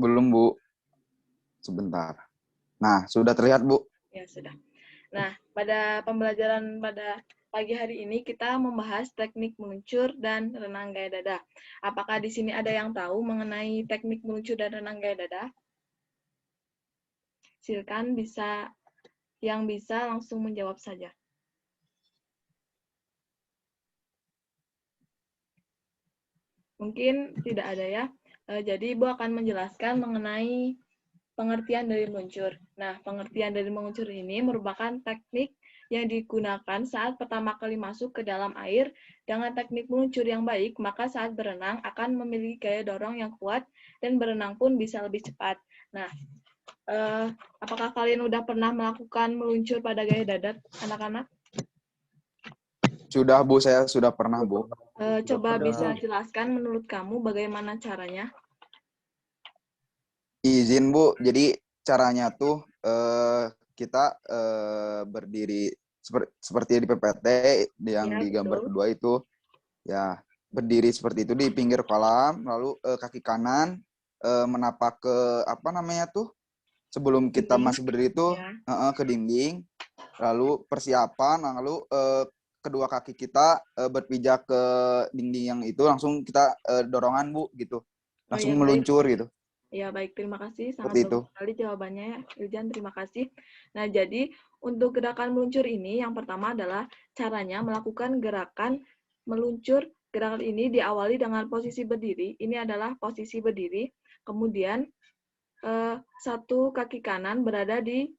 Belum, Bu. Sebentar. Nah, sudah terlihat, Bu. Ya, sudah. Nah, pada pembelajaran pada pagi hari ini kita membahas teknik meluncur dan renang gaya dada. Apakah di sini ada yang tahu mengenai teknik meluncur dan renang gaya dada? Silakan yang bisa langsung menjawab saja. Mungkin tidak ada ya. Jadi Ibu akan menjelaskan mengenai pengertian dari meluncur. Nah, pengertian dari meluncur ini merupakan teknik yang digunakan saat pertama kali masuk ke dalam air. Dengan teknik meluncur yang baik, maka saat berenang akan memiliki gaya dorong yang kuat dan berenang pun bisa lebih cepat. Nah, apakah kalian udah pernah melakukan meluncur pada gaya dada, anak-anak? Sudah, Bu. Saya sudah pernah, Bu. Coba bisa jelaskan menurut kamu bagaimana caranya? Izin, Bu. Jadi caranya tuh kita berdiri seperti di PPT yang Ya, di gambar betul. kedua itu, ya berdiri seperti itu di pinggir kolam, lalu kaki kanan menapak ke apa namanya tuh sebelum kita Dinding. masih berdiri itu Ya. ke dinding, lalu persiapan, lalu kedua kaki kita berpijak ke dinding yang itu, langsung kita dorongan, Bu, gitu, Oh langsung ya, baik. meluncur gitu, Ya, baik. Terima kasih. Sangat seperti itu. bagus sekali jawabannya, Iljan. Terima kasih. Nah, jadi untuk gerakan meluncur ini, yang pertama adalah caranya melakukan gerakan meluncur. Gerakan ini diawali dengan posisi berdiri. Ini adalah posisi berdiri. Kemudian, satu kaki kanan berada di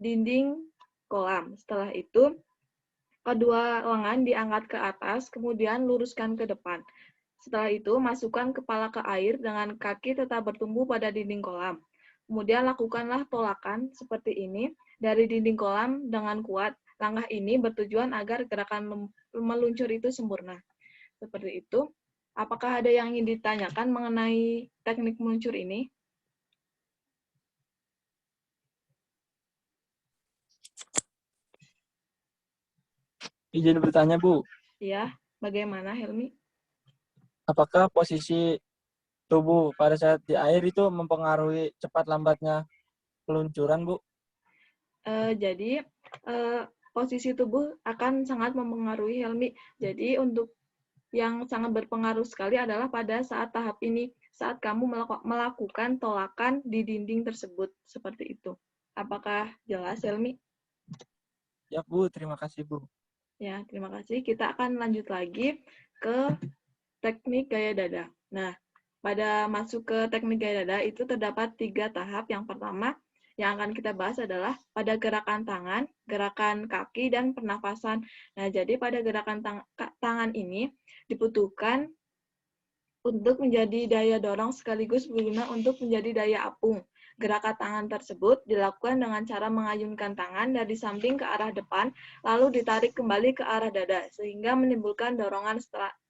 dinding kolam. Setelah itu, kedua lengan diangkat ke atas, kemudian luruskan ke depan. Setelah itu, masukkan kepala ke air dengan kaki tetap bertumbuh pada dinding kolam. Kemudian lakukanlah tolakan seperti ini dari dinding kolam dengan kuat. Langkah ini bertujuan agar gerakan meluncur itu sempurna. Seperti itu. Apakah ada yang ingin ditanyakan mengenai teknik meluncur ini? Izin bertanya, Bu. Ya, bagaimana Helmi? Apakah posisi tubuh pada saat di air itu mempengaruhi cepat lambatnya peluncuran, Bu? Jadi, posisi tubuh akan sangat mempengaruhi Helmi. Jadi, untuk yang sangat berpengaruh sekali adalah pada saat tahap ini, saat kamu melakukan tolakan di dinding tersebut, seperti itu. Apakah jelas, Helmi? Ya, Bu. Terima kasih, Bu. Ya, terima kasih. Kita akan lanjut lagi ke teknik gaya dada. Nah, pada masuk ke teknik gaya dada itu terdapat 3 tahap. Yang pertama, yang akan kita bahas adalah pada gerakan tangan, gerakan kaki, dan pernafasan. Nah, jadi pada gerakan tangan ini dibutuhkan untuk menjadi daya dorong sekaligus berguna untuk menjadi daya apung. Gerakan tangan tersebut dilakukan dengan cara mengayunkan tangan dari samping ke arah depan, lalu ditarik kembali ke arah dada, sehingga menimbulkan dorongan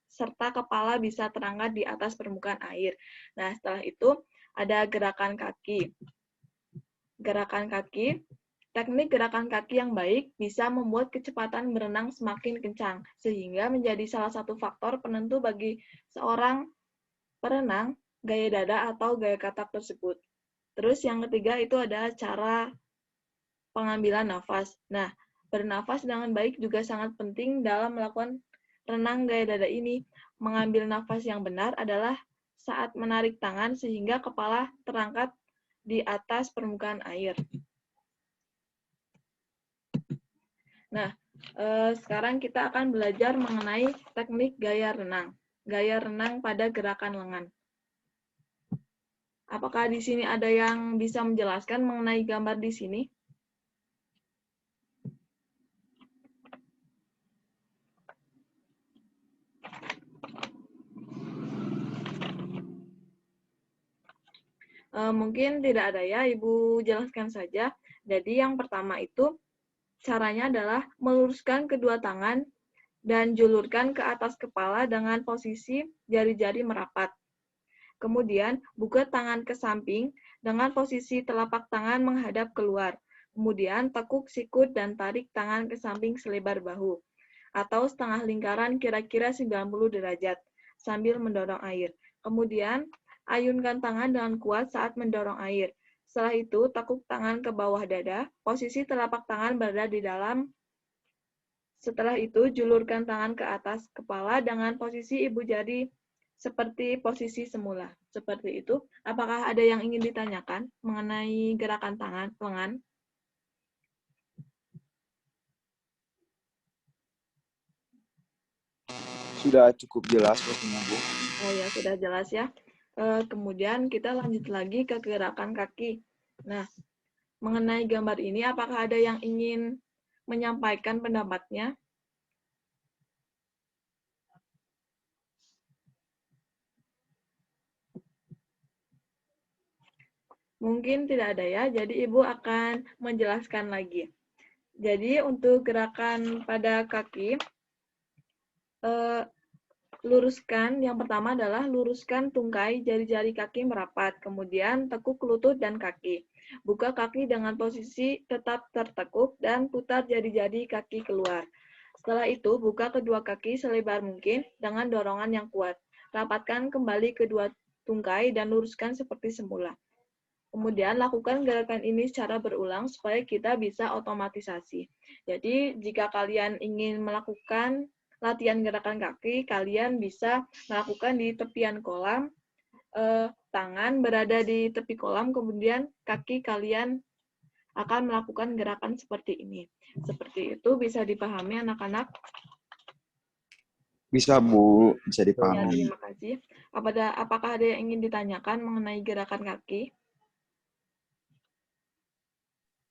serta kepala bisa terangkat di atas permukaan air. Nah, setelah itu ada gerakan kaki. Gerakan kaki, teknik gerakan kaki yang baik bisa membuat kecepatan berenang semakin kencang, sehingga menjadi salah satu faktor penentu bagi seorang perenang gaya dada atau gaya katak tersebut. Terus yang ketiga itu ada cara pengambilan nafas. Nah, bernafas dengan baik juga sangat penting dalam melakukan renang gaya dada ini. Mengambil nafas yang benar adalah saat menarik tangan sehingga kepala terangkat di atas permukaan air. Nah, sekarang kita akan belajar mengenai teknik gaya renang. Gaya renang pada gerakan lengan. Apakah di sini ada yang bisa menjelaskan mengenai gambar di sini? Mungkin tidak ada ya, Ibu jelaskan saja. Jadi yang pertama itu caranya adalah meluruskan kedua tangan dan julurkan ke atas kepala dengan posisi jari-jari merapat. Kemudian, buka tangan ke samping dengan posisi telapak tangan menghadap keluar. Kemudian, tekuk sikut dan tarik tangan ke samping selebar bahu, atau setengah lingkaran kira-kira 90 derajat, sambil mendorong air. Kemudian, Ayunkan tangan dengan kuat saat mendorong air. Setelah itu, tekuk tangan ke bawah dada. Posisi telapak tangan berada di dalam. Setelah itu, julurkan tangan ke atas kepala dengan posisi ibu jari seperti posisi semula. Seperti itu. Apakah ada yang ingin ditanyakan mengenai gerakan tangan, lengan? Sudah cukup jelas pastinya, Bu. Oh ya, sudah jelas ya. Kemudian kita lanjut lagi ke gerakan kaki. Nah, mengenai gambar ini, apakah ada yang ingin menyampaikan pendapatnya? Mungkin tidak ada ya, jadi Ibu akan menjelaskan lagi. Jadi untuk gerakan pada kaki, luruskan, yang pertama adalah luruskan tungkai jari-jari kaki merapat, kemudian tekuk lutut dan kaki. Buka kaki dengan posisi tetap tertekuk dan putar jari-jari kaki keluar. Setelah itu, buka kedua kaki selebar mungkin dengan dorongan yang kuat. Rapatkan kembali kedua tungkai dan luruskan seperti semula. Kemudian lakukan gerakan ini secara berulang supaya kita bisa otomatisasi. Jadi jika kalian ingin melakukan latihan gerakan kaki, kalian bisa melakukan di tepian kolam, tangan berada di tepi kolam, kemudian kaki kalian akan melakukan gerakan seperti ini. Seperti itu bisa dipahami anak-anak? Bisa, Bu. Bisa Ya, dipahami. terima kasih. Apakah ada yang ingin ditanyakan mengenai gerakan kaki?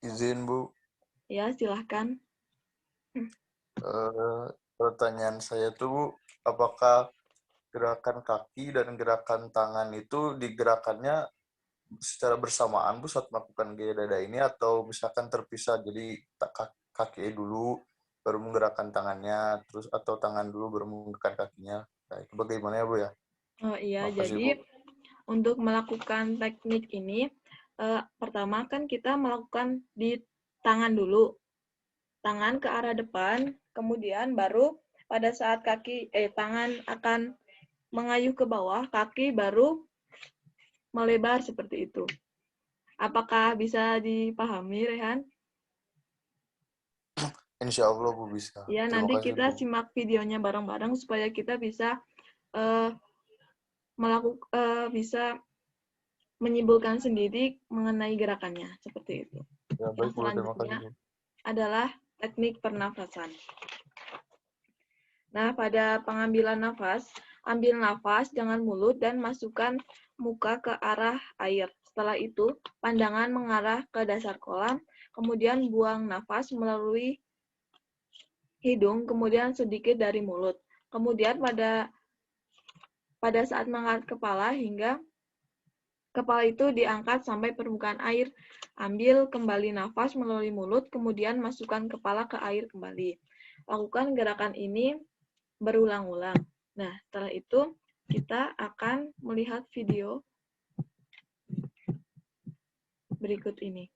Izin, Bu. Ya, silahkan. Pertanyaan saya tuh, Bu, apakah gerakan kaki dan gerakan tangan itu digerakannya secara bersamaan, Bu, saat melakukan gaya dada ini, atau misalkan terpisah, jadi kaki dulu, baru menggerakkan tangannya, terus atau tangan dulu, baru menggerakkan kakinya. Nah, itu bagaimana ya, Bu, ya? Oh iya, Makasih, jadi Bu. untuk melakukan teknik ini, pertama kan kita melakukan di tangan dulu. Tangan ke arah depan, kemudian baru pada saat tangan akan mengayuh ke bawah, kaki baru melebar seperti itu. Apakah bisa dipahami, Rehan? Insya Allah, Bu, bisa. Ya, Terima nanti kasih, kita Bu. simak videonya bareng-bareng supaya kita bisa bisa menyimpulkan sendiri mengenai gerakannya seperti itu. Ya, Yang baik, Bu. Terima kasih, selanjutnya Bu. adalah teknik pernafasan. Nah, pada pengambilan nafas, ambil nafas dengan mulut dan masukkan muka ke arah air. Setelah itu, pandangan mengarah ke dasar kolam, kemudian buang nafas melalui hidung, kemudian sedikit dari mulut. Kemudian pada saat mengangkat kepala hingga kepala itu diangkat sampai permukaan air. Ambil kembali nafas melalui mulut, kemudian masukkan kepala ke air kembali. Lakukan gerakan ini berulang-ulang. Nah, setelah itu kita akan melihat video berikut ini.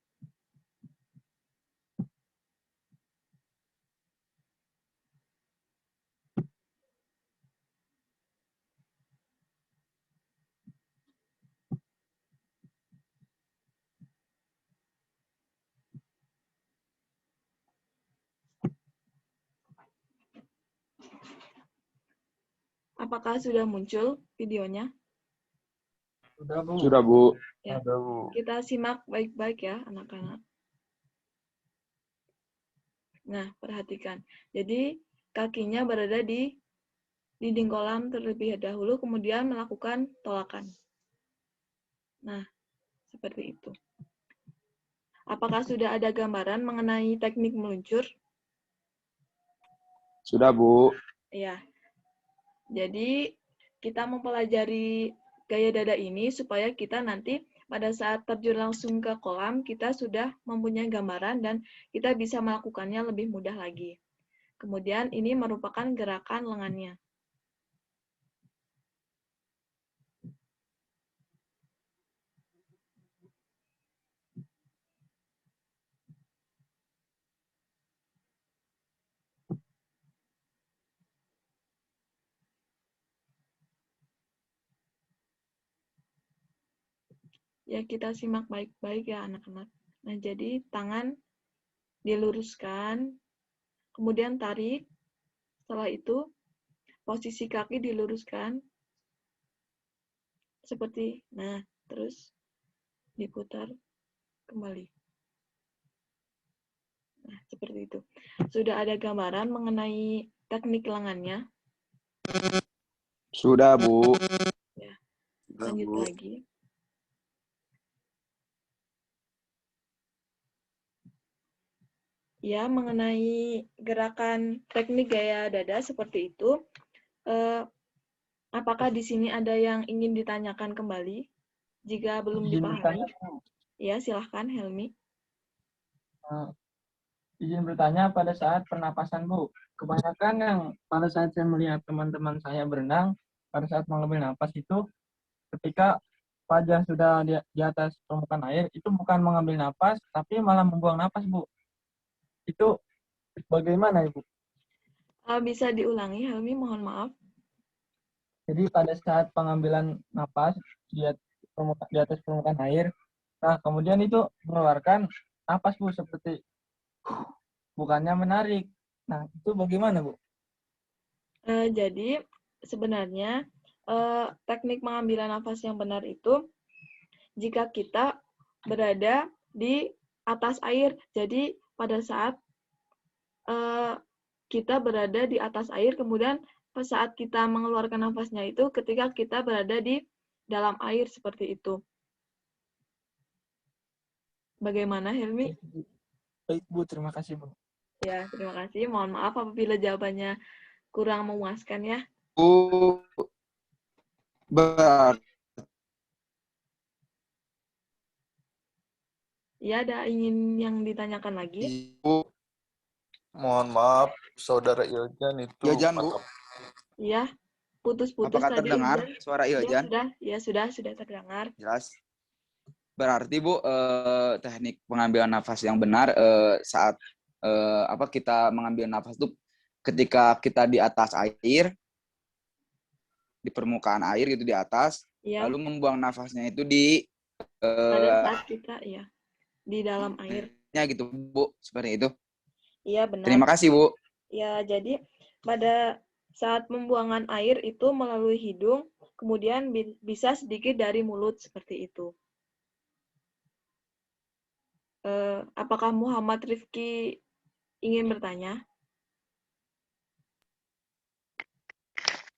Apakah sudah muncul videonya? Sudah, Bu. Sudah, Bu. Ya. Ada, Bu. Kita simak baik-baik ya, anak-anak. Nah, perhatikan. Jadi, kakinya berada di dinding kolam terlebih dahulu, kemudian melakukan tolakan. Nah, seperti itu. Apakah sudah ada gambaran mengenai teknik meluncur? Sudah, Bu. Ya. Jadi, kita mempelajari gaya dada ini supaya kita nanti pada saat terjun langsung ke kolam, kita sudah mempunyai gambaran dan kita bisa melakukannya lebih mudah lagi. Kemudian ini merupakan gerakan lengannya. Ya, kita simak baik-baik ya anak-anak. Nah, jadi tangan diluruskan, kemudian tarik. Setelah itu, posisi kaki diluruskan. Seperti, nah, terus diputar kembali. Nah, seperti itu. Sudah ada gambaran mengenai teknik lengannya? Sudah, Bu. Ya, lanjut lagi. Ya, mengenai gerakan teknik gaya dada seperti itu, apakah di sini ada yang ingin ditanyakan kembali? Jika belum Izin dipahami, bertanya, Bu. ya silahkan Helmi. Eh, izin bertanya pada saat pernapasan, Bu. Kebanyakan yang pada saat saya melihat teman-teman saya berenang, pada saat mengambil napas itu, ketika wajah sudah di atas permukaan air, itu bukan mengambil napas, tapi malah membuang napas, Bu. Itu bagaimana, Ibu? Bisa diulangi, Helmi, mohon maaf. Jadi pada saat pengambilan napas di atas permukaan air, nah kemudian itu mengeluarkan napas, Bu, seperti bukannya menarik. Nah, itu bagaimana, Bu? Jadi, sebenarnya teknik pengambilan nafas yang benar itu jika kita berada di atas air. Jadi, pada saat kita berada di atas air, kemudian saat kita mengeluarkan nafasnya itu ketika kita berada di dalam air seperti itu. Bagaimana, Helmi? Baik, Bu. Terima kasih, Bu. Ya, terima kasih. Mohon maaf apabila jawabannya kurang memuaskan ya. Bu, berarti Ya, ada ingin yang ditanyakan lagi? Bu, Mohon maaf, Saudara Iljan itu Iljan, Bu. patah. Ya, putus-putus Apakah tadi. terdengar Iljan. suara Iljan? Ya, sudah terdengar. Jelas. Berarti Bu, teknik pengambilan nafas yang benar saat kita mengambil nafas itu ketika kita di atas air, di permukaan air gitu di atas, Ya, lalu membuang nafasnya itu di pada saat kita ya di dalam air. gitu, Bu, seperti itu. Iya, benar. Terima kasih, Bu. Ya, jadi pada saat pembuangan air itu melalui hidung, kemudian bisa sedikit dari mulut seperti itu. Apakah Muhammad Rifki ingin bertanya?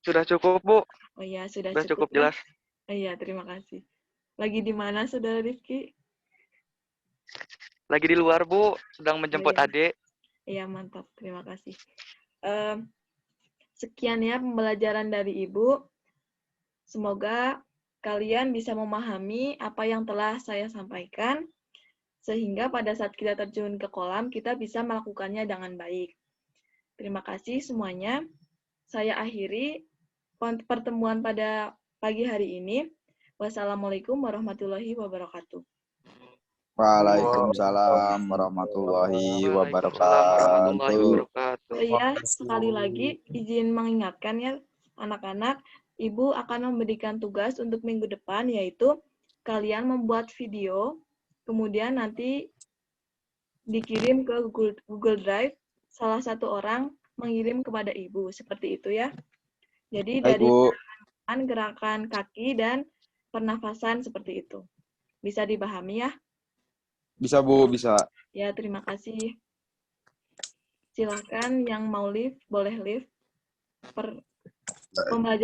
Sudah cukup, Bu. Oh iya, sudah Sudah cukup cukup ya? jelas. Oh, iya, terima kasih. Lagi di mana, Saudara Rifki? Lagi di luar, Bu. Sedang menjemput iya. adik. Iya, mantap. Terima kasih. Sekian ya pembelajaran dari Ibu. Semoga kalian bisa memahami apa yang telah saya sampaikan, sehingga pada saat kita terjun ke kolam, kita bisa melakukannya dengan baik. Terima kasih semuanya. Saya akhiri pertemuan pada pagi hari ini. Wassalamualaikum warahmatullahi wabarakatuh. Waalaikumsalam warahmatullahi Waalaikumsalam warahmatullahi wabarakatuh. wabarakatuh. Oh iya, sekali lagi izin mengingatkan ya anak-anak, Ibu akan memberikan tugas untuk minggu depan, yaitu kalian membuat video, kemudian nanti dikirim ke Google Drive, salah satu orang mengirim kepada Ibu, seperti itu ya. Jadi Baik, dari Bu. gerakan kaki dan pernafasan seperti itu. Bisa dipahami ya? Bisa, Bu, bisa. Ya, terima kasih. Silakan yang mau live, boleh live. Pembelajaran